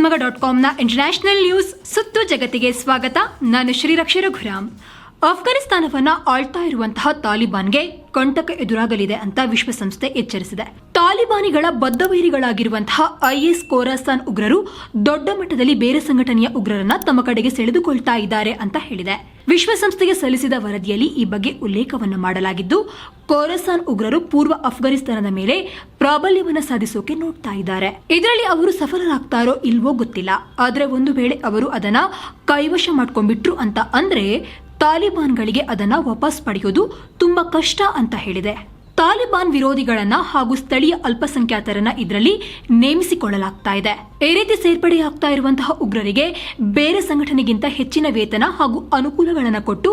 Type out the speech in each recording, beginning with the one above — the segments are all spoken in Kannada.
ಶಿವಮೊಗ್ಗ.com ಇಂಟರ್ನ್ಯಾಷನಲ್ ನ್ಯೂಸ್ ಸುತ್ತು ಜಗತ್ತಿಗೆ ಸ್ವಾಗತ. ನಾನು ಶ್ರೀರಕ್ಷ ರಘುರಾಮ್. ಅಫ್ಘಾನಿಸ್ತಾನವನ್ನ ಆಳ್ತಾ ಇರುವಂತಹ ತಾಲಿಬಾನ್ಗೆ ಕಂಟಕ ಎದುರಾಗಲಿದೆ ಅಂತ ವಿಶ್ವಸಂಸ್ಥೆ ಎಚ್ಚರಿಸಿದೆ. ತಾಲಿಬಾನಿಗಳ ಬದ್ಧವೈರಿಗಳಾಗಿರುವಂತಹ ಐಎಸ್ ಖೋರಾಸಾನ್ ಉಗ್ರರು ದೊಡ್ಡ ಮಟ್ಟದಲ್ಲಿ ಬೇರೆ ಸಂಘಟನೆಯ ಉಗ್ರರನ್ನ ತಮ್ಮ ಕಡೆಗೆ ಸೆಳೆದುಕೊಳ್ತಾ ಇದ್ದಾರೆ ಅಂತ ಹೇಳಿದೆ. ವಿಶ್ವಸಂಸ್ಥೆಗೆ ಸಲ್ಲಿಸಿದ ವರದಿಯಲ್ಲಿ ಈ ಬಗ್ಗೆ ಉಲ್ಲೇಖವನ್ನು ಮಾಡಲಾಗಿದ್ದು, ಖೋರಾಸಾನ್ ಉಗ್ರರು ಪೂರ್ವ ಅಫ್ಘಾನಿಸ್ತಾನದ ಮೇಲೆ ಪ್ರಾಬಲ್ಯವನ್ನು ಸಾಧಿಸೋಕೆ ನೋಡ್ತಾ ಇದ್ದಾರೆ. ಇದರಲ್ಲಿ ಅವರು ಸಫಲರಾಗ್ತಾರೋ ಇಲ್ವೋ ಗೊತ್ತಿಲ್ಲ. ಆದ್ರೆ ಒಂದು ವೇಳೆ ಅವರು ಅದನ್ನ ಕೈವಶ ಮಾಡ್ಕೊಂಡ್ಬಿಟ್ರು ಅಂತ ಅಂದ್ರೆ ತಾಲಿಬಾನ್ಗಳಿಗೆ ಅದನ್ನ ವಾಪಸ್ ಪಡೆಯೋದು ತುಂಬಾ ಕಷ್ಟ ಅಂತ ಹೇಳಿದೆ. ತಾಲಿಬಾನ್ ವಿರೋಧಿಗಳನ್ನ ಹಾಗೂ ಸ್ಥಳೀಯ ಅಲ್ಪಸಂಖ್ಯಾತರನ್ನ ಇದರಲ್ಲಿ ನೇಮಿಸಿಕೊಳ್ಳಲಾಗ್ತಾ ಇದೆ. ಈ ರೀತಿ ಸೇರ್ಪಡೆಯಾಗ್ತಾ ಇರುವಂತಹ ಉಗ್ರರಿಗೆ ಬೇರೆ ಸಂಘಟನೆಗಿಂತ ಹೆಚ್ಚಿನ ವೇತನ ಹಾಗೂ ಅನುಕೂಲಗಳನ್ನು ಕೊಟ್ಟು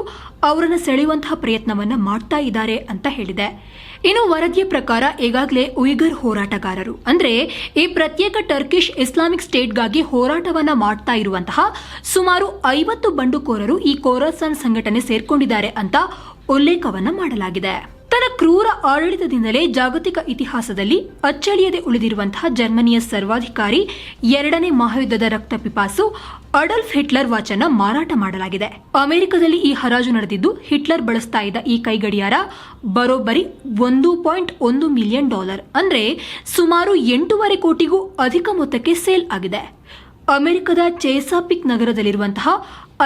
ಅವರನ್ನು ಸೆಳೆಯುವಂತಹ ಪ್ರಯತ್ನವನ್ನ ಮಾಡ್ತಾ ಇದ್ದಾರೆ ಅಂತ ಹೇಳಿದೆ. ಇನ್ನು ವರದಿಯ ಪ್ರಕಾರ ಈಗಾಗಲೇ ಉಯ್ಗರ್ ಹೋರಾಟಗಾರರು ಅಂದ್ರೆ ಈ ಪ್ರತ್ಯೇಕ ಟರ್ಕಿಶ್ ಇಸ್ಲಾಮಿಕ್ ಸ್ಟೇಟ್ಗಾಗಿ ಹೋರಾಟವನ್ನ ಮಾಡ್ತಾ ಇರುವಂತಹ ಸುಮಾರು 50 ಬಂಡುಕೋರರು ಈ ಖೋರಾಸಾನ್ ಸಂಘಟನೆ ಸೇರ್ಕೊಂಡಿದ್ದಾರೆ ಅಂತ ಉಲ್ಲೇಖವನ್ನ ಮಾಡಲಾಗಿದೆ. ತನ್ನ ಕ್ರೂರ ಆಡಳಿತದಿಂದಲೇ ಜಾಗತಿಕ ಇತಿಹಾಸದಲ್ಲಿ ಅಚ್ಚಳಿಯದೆ ಉಳಿದಿರುವಂತಹ ಜರ್ಮನಿಯ ಸರ್ವಾಧಿಕಾರಿ 2ನೇ ಮಹಾಯುದ್ಧದ ರಕ್ತಪಿಪಾಸು ಅಡಲ್ಫ್ ಹಿಟ್ಲರ್ ವಾಚನ್ನ ಮಾರಾಟ ಮಾಡಲಾಗಿದೆ. ಅಮೆರಿಕದಲ್ಲಿ ಈ ಹರಾಜು ನಡೆದಿದ್ದು, ಹಿಟ್ಲರ್ ಬಳಸ್ತಾ ಇದ್ದ ಈ ಕೈಗಡಿಯಾರ ಬರೋಬ್ಬರಿ $1.1 ಮಿಲಿಯನ್ ಅಂದ್ರೆ ಸುಮಾರು 8.5 ಕೋಟಿಗೂ ಅಧಿಕ ಮೊತ್ತಕ್ಕೆ ಸೇಲ್ ಆಗಿದೆ. ಅಮೆರಿಕದ ಚೆಸಾಪಿಕ್ ನಗರದಲ್ಲಿರುವಂತಹ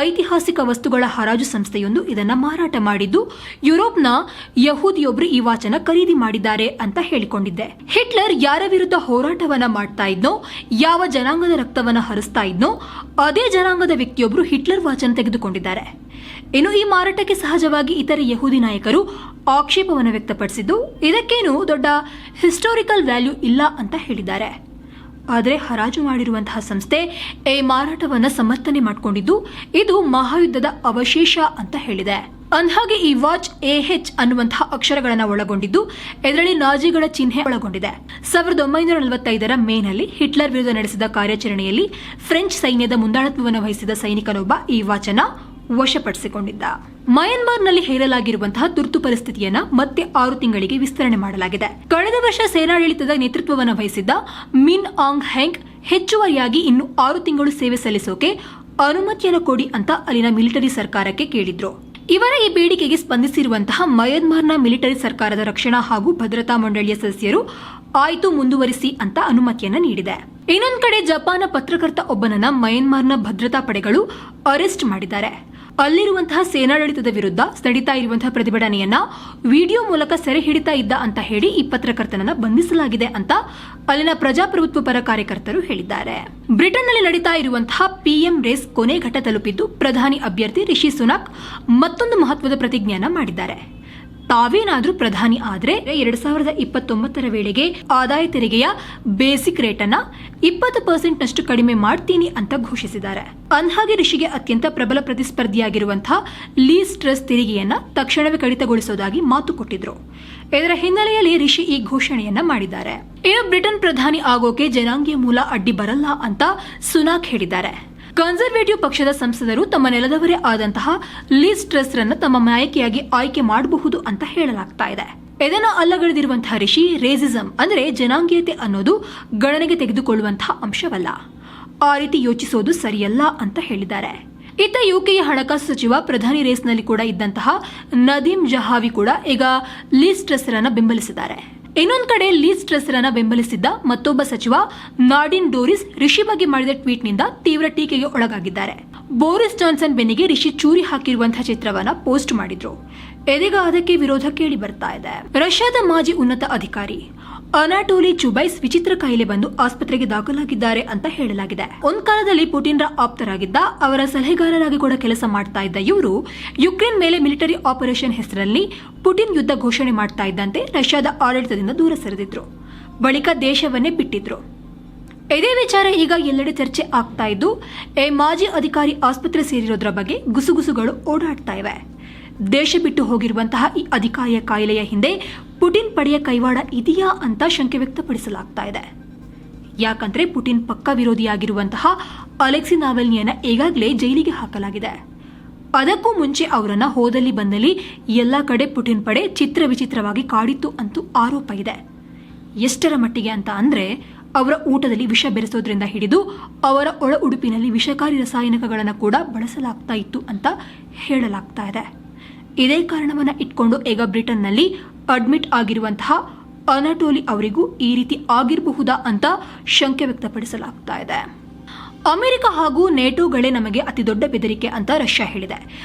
ಐತಿಹಾಸಿಕ ವಸ್ತುಗಳ ಹರಾಜು ಸಂಸ್ಥೆಯೊಂದು ಇದನ್ನ ಮಾರಾಟ ಮಾಡಿದ್ದು, ಯುರೋಪ್ನ ಯಹೂದಿಯೊಬ್ರು ಈ ವಾಚನ ಖರೀದಿ ಮಾಡಿದ್ದಾರೆ ಅಂತ ಹೇಳಿಕೊಂಡಿದ್ದೆ. ಹಿಟ್ಲರ್ ಯಾರ ವಿರುದ್ಧ ಹೋರಾಟವನ್ನ ಮಾಡ್ತಾ ಇದ್ನೋ, ಯಾವ ಜನಾಂಗದ ರಕ್ತವನ್ನ ಹರಿಸ್ತಾ ಇದ್ನೋ ಅದೇ ಜನಾಂಗದ ವ್ಯಕ್ತಿಯೊಬ್ರು ಹಿಟ್ಲರ್ ವಾಚನ ತೆಗೆದುಕೊಂಡಿದ್ದಾರೆ. ಇನ್ನು ಈ ಮಾರಾಟಕ್ಕೆ ಸಹಜವಾಗಿ ಇತರೆ ಯಹೂದಿ ನಾಯಕರು ಆಕ್ಷೇಪವನ್ನು ವ್ಯಕ್ತಪಡಿಸಿದ್ದು, ಇದಕ್ಕೇನು ದೊಡ್ಡ ಹಿಸ್ಟೋರಿಕಲ್ ವ್ಯಾಲ್ಯೂ ಇಲ್ಲ ಅಂತ ಹೇಳಿದ್ದಾರೆ. ಆದರೆ ಹರಾಜು ಮಾಡಿರುವಂತಹ ಸಂಸ್ಥೆ ಈ ಮಾರಾಟವನ್ನ ಸಮರ್ಥನೆ ಮಾಡಿಕೊಂಡಿದ್ದು, ಇದು ಮಹಾಯುದ್ಧದ ಅವಶೇಷ ಅಂತ ಹೇಳಿದೆ. ಅಂದಹಾಗೆ ಈ ವಾಚ್ AH ಅನ್ನುವಂತಹ ಅಕ್ಷರಗಳನ್ನು ಒಳಗೊಂಡಿದ್ದು, ಇದರಲ್ಲಿ ನಾಜಿಗಳ ಚಿಹ್ನೆ ಒಳಗೊಂಡಿದೆ. 1945ರ ಮೇನಲ್ಲಿ ಹಿಟ್ಲರ್ ವಿರುದ್ಧ ನಡೆಸಿದ ಕಾರ್ಯಾಚರಣೆಯಲ್ಲಿ ಫ್ರೆಂಚ್ ಸೈನ್ಯದ ಮುಂದಾಳತ್ವವನ್ನು ವಹಿಸಿದ ಸೈನಿಕನೊಬ್ಬ ಈ ವಾಚನ ವಶಪಡಿಸಿಕೊಂಡಿದ್ದ. ಮಯನ್ಮಾರ್ನಲ್ಲಿ ಹೇರಲಾಗಿರುವಂತಹ ತುರ್ತು ಪರಿಸ್ಥಿತಿಯನ್ನ ಮತ್ತೆ 6 ತಿಂಗಳಿಗೆ ವಿಸ್ತರಣೆ ಮಾಡಲಾಗಿದೆ. ಕಳೆದ ವರ್ಷ ಸೇನಾಡಳಿತದ ನೇತೃತ್ವವನ್ನು ವಹಿಸಿದ್ದ ಮಿನ್ ಆಂಗ್ ಹೆಂಗ್ ಹೆಚ್ಚುವರಿಯಾಗಿ ಇನ್ನು 6 ತಿಂಗಳು ಸೇವೆ ಸಲ್ಲಿಸೋಕೆ ಅನುಮತಿಯನ್ನು ಕೊಡಿ ಅಂತ ಅಲ್ಲಿನ ಮಿಲಿಟರಿ ಸರ್ಕಾರಕ್ಕೆ ಕೇಳಿದ್ರು. ಇವರ ಈ ಬೇಡಿಕೆಗೆ ಸ್ಪಂದಿಸಿರುವಂತಹ ಮಯನ್ಮಾರ್ನ ಮಿಲಿಟರಿ ಸರ್ಕಾರದ ರಕ್ಷಣಾ ಹಾಗೂ ಭದ್ರತಾ ಮಂಡಳಿಯ ಸದಸ್ಯರು ಆಯ್ತು ಮುಂದುವರಿಸಿ ಅಂತ ಅನುಮತಿಯನ್ನ ನೀಡಿದೆ. ಇನ್ನೊಂದು ಕಡೆ ಜಪಾನ್ನ ಪತ್ರಕರ್ತ ಒಬ್ಬನನ್ನ ಮಯನ್ಮಾರ್ನ ಭದ್ರತಾ ಪಡೆಗಳು ಅರೆಸ್ಟ್ ಮಾಡಿದ್ದಾರೆ. ಅಲ್ಲಿರುವಂತಹ ಸೇನಾಡಳಿತದ ವಿರುದ್ಧ ನಡೀತಾ ಇರುವಂತಹ ಪ್ರತಿಭಟನೆಯನ್ನ ವಿಡಿಯೋ ಮೂಲಕ ಸೆರೆ ಹಿಡಿತಾ ಇದ್ದ ಅಂತ ಹೇಳಿ ಈ ಪತ್ರಕರ್ತನನ್ನ ಬಂಧಿಸಲಾಗಿದೆ ಅಂತ ಅಲ್ಲಿನ ಪ್ರಜಾಪ್ರಭುತ್ವ ಪರ ಕಾರ್ಯಕರ್ತರು ಹೇಳಿದ್ದಾರೆ. ಬ್ರಿಟನ್ನಲ್ಲಿ ನಡೀತಾ ಇರುವಂತಹ PM ರೇಸ್ ಕೊನೆ ಘಟ್ಟ ತಲುಪಿದ್ದು, ಪ್ರಧಾನಿ ಅಭ್ಯರ್ಥಿ ರಿಷಿ ಸುನಾಕ್ ಮತ್ತೊಂದು ಮಹತ್ವದ ಪ್ರತಿಜ್ಞೆಯನ್ನ ಮಾಡಿದ್ದಾರೆ. ತಾವೇನಾದ್ರೂ ಪ್ರಧಾನಿ ಆದ್ರೆ 2029ರ ವೇಳೆಗೆ ಆದಾಯ ತೆರಿಗೆಯ ಬೇಸಿಕ್ ರೇಟ್ ಅನ್ನ 20% ನಷ್ಟು ಕಡಿಮೆ ಮಾಡ್ತೀನಿ ಅಂತ ಘೋಷಿಸಿದ್ದಾರೆ. ಅಂದಹಾಗೆ ರಿಷಿಗೆ ಅತ್ಯಂತ ಪ್ರಬಲ ಪ್ರತಿಸ್ಪರ್ಧಿಯಾಗಿರುವಂತಹ ಲೀಸ್ ಟ್ರಸ್ ತೆರಿಗೆಯನ್ನ ತಕ್ಷಣವೇ ಕಡಿತಗೊಳಿಸುವುದಾಗಿ ಮಾತು ಕೊಟ್ಟಿದ್ರು. ಇದರ ಹಿನ್ನೆಲೆಯಲ್ಲಿ ರಿಷಿ ಈ ಘೋಷಣೆಯನ್ನ ಮಾಡಿದ್ದಾರೆ. ಇನ್ನು ಬ್ರಿಟನ್ ಪ್ರಧಾನಿ ಆಗೋಕೆ ಜನಾಂಗೀಯ ಮೂಲ ಅಡ್ಡಿ ಬರಲ್ಲ ಅಂತ ಸುನಾಕ್ ಹೇಳಿದ್ದಾರೆ. ಕನ್ಸರ್ವೇಟಿವ್ ಪಕ್ಷದ ಸಂಸದರು ತಮ್ಮ ನೆಲದವರೇ ಆದಂತಹ ಲೀಸ್ ಟ್ರಸ್ ರನ್ನ ತಮ್ಮ ನಾಯಕಿಯಾಗಿ ಆಯ್ಕೆ ಮಾಡಬಹುದು ಅಂತ ಹೇಳಲಾಗ್ತಾ ಇದೆ. ಇದನ್ನು ಅಲ್ಲಗಳೆದಿರುವಂತಹ ರಿಷಿ, ರೇಸಿಸಂ ಅಂದ್ರೆ ಜನಾಂಗೀಯತೆ ಅನ್ನೋದು ಗಣನೆಗೆ ತೆಗೆದುಕೊಳ್ಳುವಂತಹ ಅಂಶವಲ್ಲ, ಆ ರೀತಿ ಯೋಚಿಸೋದು ಸರಿಯಲ್ಲ ಅಂತ ಹೇಳಿದ್ದಾರೆ. ಇತ್ತ ಯುಕೆಯ ಹಣಕಾಸು ಸಚಿವ ಪ್ರಧಾನಿ ರೇಸ್ನಲ್ಲಿ ಕೂಡ ಇದ್ದಂತಹ ನದೀಮ್ ಜಹಾವಿ ಕೂಡ ಈಗ ಲೀಸ್ ಟ್ರಸ್ ರನ್ನ ಬೆಂಬಲಿಸಿದ್ದಾರೆ. ಇನ್ನೊಂದು ಕಡೆ ಲೀಸ್ ಟ್ರಸ್ ರನ್ನ ಬೆಂಬಲಿಸಿದ್ದ ಮತ್ತೊಬ್ಬ ಸಚಿವ ನಾಡಿನ್ ಡೋರಿಸ್ ರಿಷಿ ಬಗ್ಗೆ ಮಾಡಿದ ಟ್ವೀಟ್ ನಿಂದ ತೀವ್ರ ಟೀಕೆಗೆ ಒಳಗಾಗಿದ್ದಾರೆ. ಬೋರಿಸ್ ಜಾನ್ಸನ್ ಬೆನ್ನಿಗೆ ರಿಷಿ ಚೂರಿ ಹಾಕಿರುವಂತಹ ಚಿತ್ರವನ್ನ ಪೋಸ್ಟ್ ಮಾಡಿದ್ರು. ಇದೀಗ ಅದಕ್ಕೆ ವಿರೋಧ ಕೇಳಿ ಬರ್ತಾ ಇದೆ. ರಷ್ಯಾದ ಮಾಜಿ ಉನ್ನತ ಅಧಿಕಾರಿ ಅನಾಟೋಲಿ ಚುಬೈಸ್ ವಿಚಿತ್ರ ಕಾಯಿಲೆ ಬಂದು ಆಸ್ಪತ್ರೆಗೆ ದಾಖಲಾಗಿದ್ದಾರೆ ಅಂತ ಹೇಳಲಾಗಿದೆ. ಒಂದ್ ಕಾಲದಲ್ಲಿ ಪುಟಿನ್ರ ಆಪ್ತರಾಗಿದ್ದ, ಅವರ ಸಲಹೆಗಾರರಾಗಿ ಕೂಡ ಕೆಲಸ ಮಾಡ್ತಾ ಇದ್ದ ಇವರು ಯುಕ್ರೇನ್ ಮೇಲೆ ಮಿಲಿಟರಿ ಆಪರೇಷನ್ ಹೆಸರಲ್ಲಿ ಪುಟಿನ್ ಯುದ್ಧ ಘೋಷಣೆ ಮಾಡ್ತಾ ಇದ್ದಂತೆ ರಷ್ಯಾದ ಆಡಳಿತದಿಂದ ದೂರ ಸರಿದಿದ್ರು. ಬಳಿಕ ದೇಶವನ್ನೇ ಬಿಟ್ಟಿದ್ರು. ಇದೇ ವಿಚಾರ ಈಗ ಎಲ್ಲೆಡೆ ಚರ್ಚೆ ಆಗ್ತಾ ಇದ್ದು, ಮಾಜಿ ಅಧಿಕಾರಿ ಆಸ್ಪತ್ರೆ ಸೇರಿರೋದ್ರ ಬಗ್ಗೆ ಗುಸುಗುಸುಗಳು ಓಡಾಡ್ತಾ ಇವೆ. ದೇಶ ಬಿಟ್ಟು ಹೋಗಿರುವಂತಹ ಈ ಅಧಿಕಾರಿಯ ಕಾಯಿಲೆಯ ಹಿಂದೆ ಪುಟಿನ್ ಪಡೆಯ ಕೈವಾಡ ಇದೆಯಾ ಅಂತ ಶಂಕೆ ವ್ಯಕ್ತಪಡಿಸಲಾಗ್ತಾ ಇದೆ. ಯಾಕಂದ್ರೆ ಪುಟಿನ್ ಪಕ್ಕ ವಿರೋಧಿಯಾಗಿರುವಂತಹ ಅಲೆಕ್ಸಿ ನಾವೆಲ್ನಿಯನ್ನ ಈಗಾಗಲೇ ಜೈಲಿಗೆ ಹಾಕಲಾಗಿದೆ. ಅದಕ್ಕೂ ಮುಂಚೆ ಅವರನ್ನ ಹೋದಲ್ಲಿ ಬಂದಲ್ಲಿ ಎಲ್ಲಾ ಕಡೆ ಪುಟಿನ್ ಪಡೆ ಚಿತ್ರ ವಿಚಿತ್ರವಾಗಿ ಕಾಡಿತ್ತು ಅಂತೂ ಆರೋಪ ಇದೆ. ಎಷ್ಟರ ಮಟ್ಟಿಗೆ ಅಂತ ಅಂದ್ರೆ ಅವರ ಊಟದಲ್ಲಿ ವಿಷ ಬೆರೆಸೋದ್ರಿಂದ ಹಿಡಿದು ಅವರ ಒಳ ಉಡುಪಿನಲ್ಲಿ ವಿಷಕಾರಿ ರಾಸಾಯನಿಕಗಳನ್ನು ಕೂಡ ಬಳಸಲಾಗ್ತಾ ಇತ್ತು ಅಂತ ಹೇಳಲಾಗ್ತಾ ಇದೆ. ಇದೇ ಕಾರಣವನ್ನ ಇಟ್ಕೊಂಡು ಈಗ ಬ್ರಿಟನ್ನಲ್ಲಿ ಅಡ್ಮಿಟ್ ಆಗಿರುವಂತಹ ಅನಟೋಲಿ ಅವರಿಗೂ ಈ ರೀತಿ ಆಗಿರಬಹುದಾ ಅಂತ ಶಂಕೆ ವ್ಯಕ್ತಪಡಿಸಲಾಗ್ತಾ ಇದೆ. ಅಮೆರಿಕ ಹಾಗೂ ನೇಟೋಗಳೇ ನಮಗೆ ಅತಿ ದೊಡ್ಡ ಬೆದರಿಕೆ ಅಂತ ರಷ್ಯಾ ಹೇಳಿದೆ.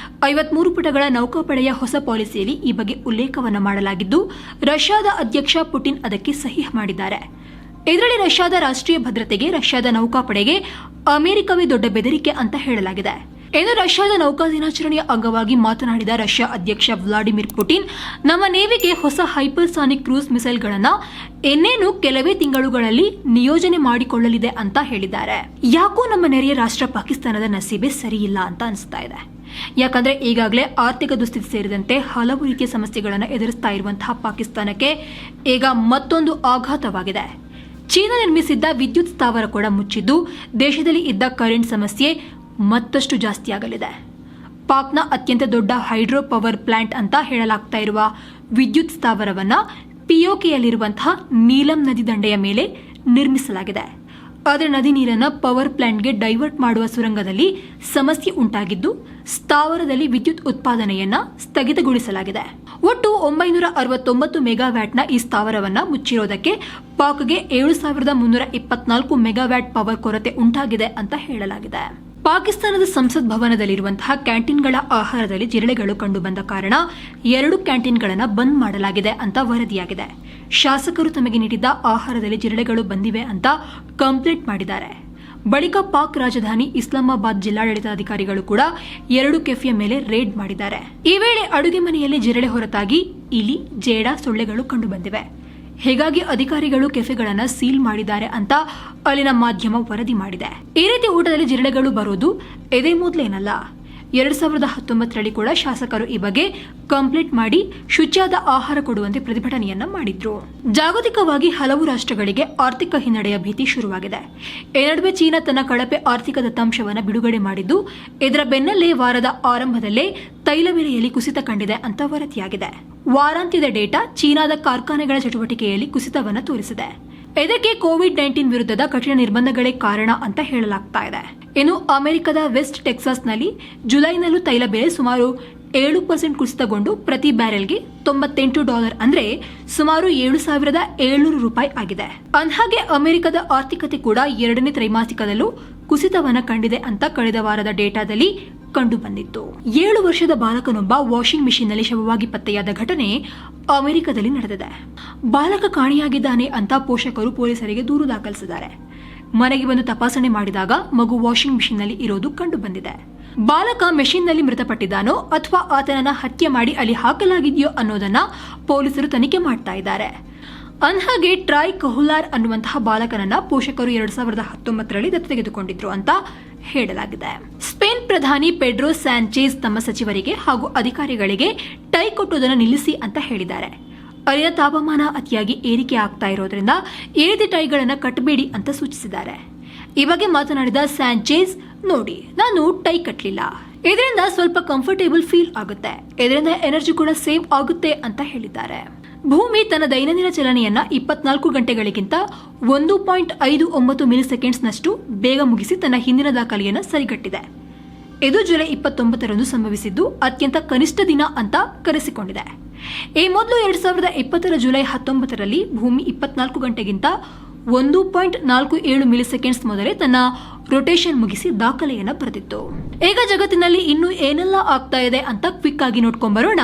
53 ಪುಟಗಳ ನೌಕಾಪಡೆಯ ಹೊಸ ಪಾಲಿಸಿಯಲ್ಲಿ ಈ ಬಗ್ಗೆ ಉಲ್ಲೇಖವನ್ನು ಮಾಡಲಾಗಿದ್ದು, ರಷ್ಯಾದ ಅಧ್ಯಕ್ಷ ಪುಟಿನ್ ಅದಕ್ಕೆ ಸಹಿ ಮಾಡಿದ್ದಾರೆ. ಇದರಲ್ಲಿ ರಷ್ಯಾದ ರಾಷ್ಟ್ರೀಯ ಭದ್ರತೆಗೆ, ರಷ್ಯಾದ ನೌಕಾಪಡೆಗೆ ಅಮೆರಿಕವೇ ದೊಡ್ಡ ಬೆದರಿಕೆ ಅಂತ ಹೇಳಲಾಗಿದೆ. ಇನ್ನು ರಷ್ಯಾದ ನೌಕಾ ದಿನಾಚರಣೆಯ ಅಂಗವಾಗಿ ಮಾತನಾಡಿದ ರಷ್ಯಾ ಅಧ್ಯಕ್ಷ ವ್ಲಾಡಿಮಿರ್ ಪುಟಿನ್, ನಮ್ಮ ನೇವಿಗೆ ಹೊಸ ಹೈಪರ್ಸಾನಿಕ್ ಕ್ರೂಸ್ ಮಿಸೈಲ್ಗಳನ್ನು ಇನ್ನೇನು ಕೆಲವೇ ತಿಂಗಳುಗಳಲ್ಲಿ ನಿಯೋಜನೆ ಮಾಡಿಕೊಳ್ಳಲಿದೆ ಅಂತ ಹೇಳಿದ್ದಾರೆ. ಯಾಕೋ ನಮ್ಮ ನೆರೆಯ ರಾಷ್ಟ್ರ ಪಾಕಿಸ್ತಾನದ ನಸೀಬೆ ಸರಿಯಿಲ್ಲ ಅಂತ ಅನಿಸ್ತಾ ಇದೆ. ಯಾಕಂದ್ರೆ ಈಗಾಗಲೇ ಆರ್ಥಿಕ ದುಸ್ಥಿತಿ ಸೇರಿದಂತೆ ಹಲವು ರೀತಿಯ ಸಮಸ್ಯೆಗಳನ್ನು ಎದುರಿಸ್ತಾ ಇರುವಂತಹ ಪಾಕಿಸ್ತಾನಕ್ಕೆ ಈಗ ಮತ್ತೊಂದು ಆಘಾತವಾಗಿದೆ. ಚೀನಾ ನಿರ್ಮಿಸಿದ್ದ ವಿದ್ಯುತ್ ಸ್ಥಾವರ ಕೂಡ ಮುಚ್ಚಿದ್ದು, ದೇಶದಲ್ಲಿ ಇದ್ದ ಕರೆಂಟ್ ಸಮಸ್ಯೆ ಮತ್ತಷ್ಟು ಜಾಸ್ತಿಯಾಗಲಿದೆ. ಪಾಕ್ನ ಅತ್ಯಂತ ದೊಡ್ಡ ಹೈಡ್ರೋ ಪವರ್ ಪ್ಲಾಂಟ್ ಅಂತ ಹೇಳಲಾಗ್ತಾ ಇರುವ ವಿದ್ಯುತ್ ಸ್ಥಾವರವನ್ನ ಪಿಒಕೆಯಲ್ಲಿರುವಂತಹ ನೀಲಂ ನದಿ ದಂಡೆಯ ಮೇಲೆ ನಿರ್ಮಿಸಲಾಗಿದೆ. ಆದರೆ ನದಿ ನೀರನ್ನು ಪವರ್ ಪ್ಲಾಂಟ್ಗೆ ಡೈವರ್ಟ್ ಮಾಡುವ ಸುರಂಗದಲ್ಲಿ ಸಮಸ್ಯೆ ಉಂಟಾಗಿದ್ದು, ಸ್ಥಾವರದಲ್ಲಿ ವಿದ್ಯುತ್ ಉತ್ಪಾದನೆಯನ್ನ ಸ್ಥಗಿತಗೊಳಿಸಲಾಗಿದೆ. ಒಟ್ಟು 969 ಮೆಗಾವ್ಯಾಟ್ನ ಈ ಸ್ಥಾವರವನ್ನ ಮುಚ್ಚಿರೋದಕ್ಕೆ ಪಾಕ್ಗೆ 7324 ಮೆಗಾವ್ಯಾಟ್ ಪವರ್ ಕೊರತೆ ಉಂಟಾಗಿದೆ ಅಂತ ಹೇಳಲಾಗಿದೆ. ಪಾಕಿಸ್ತಾನದ ಸಂಸತ್ ಭವನದಲ್ಲಿರುವಂತಹ ಕ್ಯಾಂಟೀನ್ಗಳ ಆಹಾರದಲ್ಲಿ ಜಿರಳೆಗಳು ಕಂಡುಬಂದ ಕಾರಣ 2 ಕ್ಯಾಂಟೀನ್ಗಳನ್ನು ಬಂದ್ ಮಾಡಲಾಗಿದೆ ಅಂತ ವರದಿಯಾಗಿದೆ. ಶಾಸಕರು ತಮಗೆ ನೀಡಿದ್ದ ಆಹಾರದಲ್ಲಿ ಜಿರಳೆಗಳು ಬಂದಿವೆ ಅಂತ ಕಂಪ್ಲೇಂಟ್ ಮಾಡಿದ್ದಾರೆ. ಬಳಿಕ ಪಾಕ್ ರಾಜಧಾನಿ ಇಸ್ಲಾಮಾಬಾದ್ ಜಿಲ್ಲಾಡಳಿತಾಧಿಕಾರಿಗಳು ಕೂಡ 2 ಕೆಫೆಯ ಮೇಲೆ ರೇಡ್ ಮಾಡಿದ್ದಾರೆ. ಈ ವೇಳೆ ಅಡುಗೆ ಮನೆಯಲ್ಲಿ ಜಿರಳೆ ಹೊರತಾಗಿ ಇಲಿ, ಜೇಡ, ಸೊಳ್ಳೆಗಳು ಕಂಡುಬಂದಿವೆ. ಹೀಗಾಗಿ ಅಧಿಕಾರಿಗಳು ಕೆಫೆಗಳನ್ನು ಸೀಲ್ ಮಾಡಿದ್ದಾರೆ ಅಂತ ಅಲ್ಲಿನ ಮಾಧ್ಯಮ ವರದಿ ಮಾಡಿದೆ. ಈ ರೀತಿ ಊಟದಲ್ಲಿ ಜಿರಳೆಗಳು ಬರೋದು ಇದೇ ಮೊದಲೇನಲ್ಲ. 2019ರಲ್ಲಿ ಕೂಡ ಶಾಸಕರು ಈ ಬಗ್ಗೆ ಕಂಪ್ಲೇಂಟ್ ಮಾಡಿ ಶುಚಿಯಾದ ಆಹಾರ ಕೊಡುವಂತೆ ಪ್ರತಿಭಟನೆಯನ್ನ ಮಾಡಿದ್ರು. ಜಾಗತಿಕವಾಗಿ ಹಲವು ರಾಷ್ಟ್ರಗಳಿಗೆ ಆರ್ಥಿಕ ಹಿನ್ನಡೆಯ ಭೀತಿ ಶುರುವಾಗಿದೆ. ಈ ನಡುವೆ ಚೀನಾ ತನ್ನ ಕಳಪೆ ಆರ್ಥಿಕ ದತ್ತಾಂಶವನ್ನು ಬಿಡುಗಡೆ ಮಾಡಿದ್ದು, ಇದರ ಬೆನ್ನಲ್ಲೇ ವಾರದ ಆರಂಭದಲ್ಲೇ ತೈಲ ಬೆಲೆಯಲ್ಲಿ ಕುಸಿತ ಕಂಡಿದೆ ಅಂತ ವರದಿಯಾಗಿದೆ. ವಾರಾಂತ್ಯದ ಡೇಟಾ ಚೀನಾದ ಕಾರ್ಖಾನೆಗಳ ಚಟುವಟಿಕೆಯಲ್ಲಿ ಕುಸಿತವನ್ನು ತೋರಿಸಿದೆ. ಇದಕ್ಕೆ ಕೋವಿಡ್-19 ವಿರುದ್ಧದ ಕಠಿಣ ನಿರ್ಬಂಧಗಳೇ ಕಾರಣ ಅಂತ ಹೇಳಲಾಗ್ತಾ ಇದೆ. ಇನ್ನು ಅಮೆರಿಕದ ವೆಸ್ಟ್ ಟೆಕ್ಸಾಸ್ನಲ್ಲಿ ಜುಲೈನಲ್ಲೂ ತೈಲ ಬೆಲೆ ಸುಮಾರು 7% ಕುಸಿತಗೊಂಡು ಪ್ರತಿ ಬ್ಯಾರೆಲ್ಗೆ $98 ಅಂದ್ರೆ ಸುಮಾರು $7,700 ಆಗಿದೆ. ಅಂದ್ಹಾಗೆ ಅಮೆರಿಕದ ಆರ್ಥಿಕತೆ ಕೂಡ 2ನೇ ತ್ರೈಮಾಸಿಕದಲ್ಲೂ ಕುಸಿತವನ್ನ ಕಂಡಿದೆ ಅಂತ ಕಳೆದ ವಾರದ ಡೇಟಾದಲ್ಲಿ ಕಂಡು ಬಂದಿತ್ತು. 7 ವರ್ಷದ ಬಾಲಕನೊಬ್ಬ ವಾಷಿಂಗ್ ಮಿಷಿನ್ನಲ್ಲಿ ಶವವಾಗಿ ಪತ್ತೆಯಾದ ಘಟನೆ ಅಮೆರಿಕದಲ್ಲಿ ನಡೆದಿದೆ. ಬಾಲಕ ಕಾಣೆಯಾಗಿದ್ದಾನೆ ಅಂತ ಪೋಷಕರು ಪೊಲೀಸರಿಗೆ ದೂರು ದಾಖಲಿಸಿದ್ದಾರೆ. ಮನೆಗೆ ಬಂದು ತಪಾಸಣೆ ಮಾಡಿದಾಗ ಮಗು ವಾಷಿಂಗ್ ಮಿಷಿನ್ನಲ್ಲಿ ಇರೋದು ಕಂಡು ಬಂದಿದೆ. ಬಾಲಕ ಮೆಷಿನ್ನಲ್ಲಿ ಮೃತಪಟ್ಟಿದ್ದಾನೋ ಅಥವಾ ಆತನನ್ನ ಹತ್ಯೆ ಮಾಡಿ ಅಲ್ಲಿ ಹಾಕಲಾಗಿದೆಯೋ ಅನ್ನೋದನ್ನ ಪೊಲೀಸರು ತನಿಖೆ ಮಾಡ್ತಾ ಇದ್ದಾರೆ. ಅಂದ್ಹಾಗೆ ಟ್ರಾಯ್ ಕಹುಲಾರ್ ಅನ್ನುವಂತಹ ಬಾಲಕನನ್ನ ಪೋಷಕರು 2019ರಲ್ಲಿ ದತ್ತು ತೆಗೆದುಕೊಂಡಿದ್ರು ಅಂತ ಹೇಳಲಾಗಿದೆ. ಸ್ಪೇನ್ ಪ್ರಧಾನಿ ಪೆಡ್ರೋ ಸ್ಯಾಂಚೇಸ್ ತಮ್ಮ ಸಚಿವರಿಗೆ ಹಾಗೂ ಅಧಿಕಾರಿಗಳಿಗೆ ಟೈ ಕೊಟ್ಟುವುದನ್ನು ನಿಲ್ಲಿಸಿ ಅಂತ ಹೇಳಿದ್ದಾರೆ. ಅಲ್ಲಿನ ತಾಪಮಾನ ಅತಿಯಾಗಿ ಏರಿಕೆ ಆಗ್ತಾ ಇರೋದ್ರಿಂದ ಈ ರೀತಿ ಟೈಗಳನ್ನು ಕಟ್ಟಬೇಡಿ ಅಂತ ಸೂಚಿಸಿದ್ದಾರೆ. ಈ ಬಗ್ಗೆ ಮಾತನಾಡಿದ ಸ್ಯಾಂಚೇಸ್, ನೋಡಿ, ನಾನು ಟೈ ಕಟ್ಟಲಿಲ್ಲ, ಇದರಿಂದ ಸ್ವಲ್ಪ ಕಂಫರ್ಟೇಬಲ್ ಫೀಲ್ ಆಗುತ್ತೆ, ಇದರಿಂದ ಎನರ್ಜಿ ಕೂಡ ಸೇವ್ ಆಗುತ್ತೆ ಅಂತ ಹೇಳಿದ್ದಾರೆ. ಭೂಮಿ ತನ್ನ ದೈನಂದಿನ ಚಲನೆಯನ್ನ 24 ಗಂಟೆಗಳಿಗಿಂತ 1.59 ಮಿಲಿಸೆಕೆಂಡ್ಸ್ನಷ್ಟು ಬೇಗ ಮುಗಿಸಿ ತನ್ನ ಹಿಂದಿನ ದಾಖಲೆಯನ್ನು ಸರಿಗಟ್ಟಿದೆ. ಇದು ಜುಲೈ 29ರಂದು ಸಂಭವಿಸಿದ್ದು ಅತ್ಯಂತ ಕನಿಷ್ಠ ದಿನ ಅಂತ ಕರೆಸಿಕೊಂಡಿದೆ. ಈ ಮೊದಲು 2020ರ ಜುಲೈ 19ರಲ್ಲಿ ಭೂಮಿ 24 ಗಂಟೆಗಿಂತ 1.47 ಮಿಲಿಸೆಕೆಂಡ್ಸ್ ಮೊದಲೇ ತನ್ನ ರೊಟೇಷನ್ ಮುಗಿಸಿ ದಾಖಲೆಯನ್ನು ಬರೆದಿತ್ತು. ಈಗ ಜಗತ್ತಿನಲ್ಲಿ ಇನ್ನೂ ಏನೆಲ್ಲ ಆಗ್ತಾ ಇದೆ ಅಂತ ಕ್ವಿಕ್ ಆಗಿ ನೋಡ್ಕೊಂಡ್ಬರೋಣ.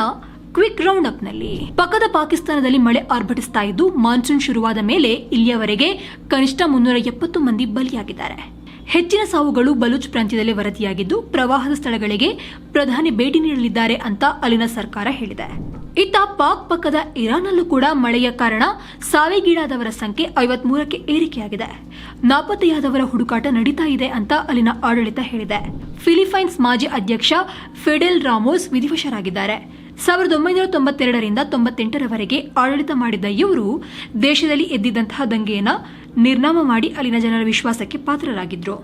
ಕ್ವಿಕ್ ರೌಂಡ್ ಅಪ್ ನಲ್ಲಿ ಪಕ್ಕದ ಪಾಕಿಸ್ತಾನದಲ್ಲಿ ಮಳೆ ಆರ್ಭಟಿಸ್ತಾ ಇದ್ದು, ಮಾನ್ಸೂನ್ ಶುರುವಾದ ಮೇಲೆ ಇಲ್ಲಿಯವರೆಗೆ ಕನಿಷ್ಠ 370 ಮಂದಿ ಬಲಿಯಾಗಿದ್ದಾರೆ. ಹೆಚ್ಚಿನ ಸಾವುಗಳು ಬಲೂಚ್ ಪ್ರಾಂತ್ಯದಲ್ಲಿ ವರದಿಯಾಗಿದ್ದು, ಪ್ರವಾಹದ ಸ್ಥಳಗಳಿಗೆ ಪ್ರಧಾನಿ ಭೇಟಿ ನೀಡಲಿದ್ದಾರೆ ಅಂತ ಅಲ್ಲಿನ ಸರ್ಕಾರ ಹೇಳಿದೆ. ಇತ್ತ ಪಾಕ್ ಪಕ್ಕದ ಇರಾನ್ನಲ್ಲೂ ಕೂಡ ಮಳೆಯ ಕಾರಣ ಸಾವಿಗೀಡಾದವರ ಸಂಖ್ಯೆ 53ಕ್ಕೆ ಏರಿಕೆಯಾಗಿದೆ. ನಾಪತ್ತೆಯಾದವರ ಹುಡುಕಾಟ ನಡೀತಾ ಇದೆ ಅಂತ ಅಲ್ಲಿನ ಆಡಳಿತ ಹೇಳಿದೆ. ಫಿಲಿಪೈನ್ಸ್ ಮಾಜಿ ಅಧ್ಯಕ್ಷ ಫಿಡೆಲ್ ರಾಮೋಸ್ ವಿಧಿವಶರಾಗಿದ್ದಾರೆ. 1992ರಿಂದ 98ರವರೆಗೆ ಆಡಳಿತ ಮಾಡಿದ್ದ ಇವರು ದೇಶದಲ್ಲಿ ಎದ್ದಿದ್ದಂತಹ ದಂಗೆಯನ್ನ ನಿರ್ನಾಮ ಮಾಡಿ ಅಲ್ಲಿನ ಜನರ ವಿಶ್ವಾಸಕ್ಕೆ ಪಾತ್ರರಾಗಿದ್ರು.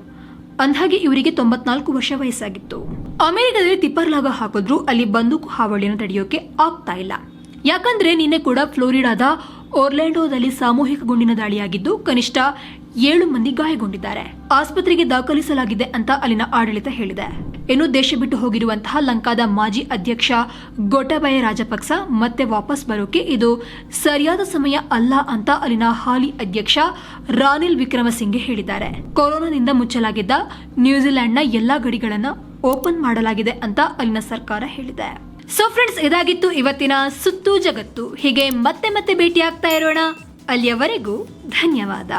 ಅಂದ್ಹಾಗೆ ಇವರಿಗೆ 94 ವರ್ಷ ವಯಸ್ಸಾಗಿತ್ತು. ಅಮೆರಿಕದಲ್ಲಿ ತಿಪ್ಪರ್ಲಾಗ ಹಾಕಿದ್ರು ಅಲ್ಲಿ ಬಂದೂಕು ಹಾವಳಿಯನ್ನು ತಡೆಯೋಕೆ ಆಗ್ತಾ ಇಲ್ಲ. ಯಾಕಂದ್ರೆ ನಿನ್ನೆ ಕೂಡ ಫ್ಲೋರಿಡಾದ ಒರ್ಲ್ಯಾಂಡೋದಲ್ಲಿ ಸಾಮೂಹಿಕ ಗುಂಡಿನ ದಾಳಿಯಾಗಿದ್ದು ಕನಿಷ್ಠ 7 ಮಂದಿ ಗಾಯಗೊಂಡಿದ್ದಾರೆ. ಆಸ್ಪತ್ರೆಗೆ ದಾಖಲಿಸಲಾಗಿದೆ ಅಂತ ಅಲ್ಲಿನ ಆಡಳಿತ ಹೇಳಿದೆ. ಇನ್ನು ದೇಶ ಬಿಟ್ಟು ಹೋಗಿರುವಂತಹ ಲಂಕಾದ ಮಾಜಿ ಅಧ್ಯಕ್ಷ ಗೊಟಬಯ ರಾಜಪಕ್ಸ ಮತ್ತೆ ವಾಪಸ್ ಬರೋಕೆ ಇದು ಸರಿಯಾದ ಸಮಯ ಅಲ್ಲ ಅಂತ ಅಲ್ಲಿನ ಹಾಲಿ ಅಧ್ಯಕ್ಷ ರಾನಿಲ್ ವಿಕ್ರಮಸಿಂಘೆ ಹೇಳಿದ್ದಾರೆ. ಕೊರೋನಾದಿಂದ ಮುಚ್ಚಲಾಗಿದ್ದ ನ್ಯೂಜಿಲೆಂಡ್ನ ಎಲ್ಲಾ ಗಡಿಗಳನ್ನ ಓಪನ್ ಮಾಡಲಾಗಿದೆ ಅಂತ ಅಲ್ಲಿನ ಸರ್ಕಾರ ಹೇಳಿದೆ. ಸೊ ಫ್ರೆಂಡ್ಸ್, ಇದಾಗಿತ್ತು ಇವತ್ತಿನ ಸುತ್ತು ಜಗತ್ತು. ಹೀಗೆ ಮತ್ತೆ ಭೇಟಿ ಆಗ್ತಾ ಇರೋಣ. ಅಲ್ಲಿಯವರೆಗೂ ಧನ್ಯವಾದ.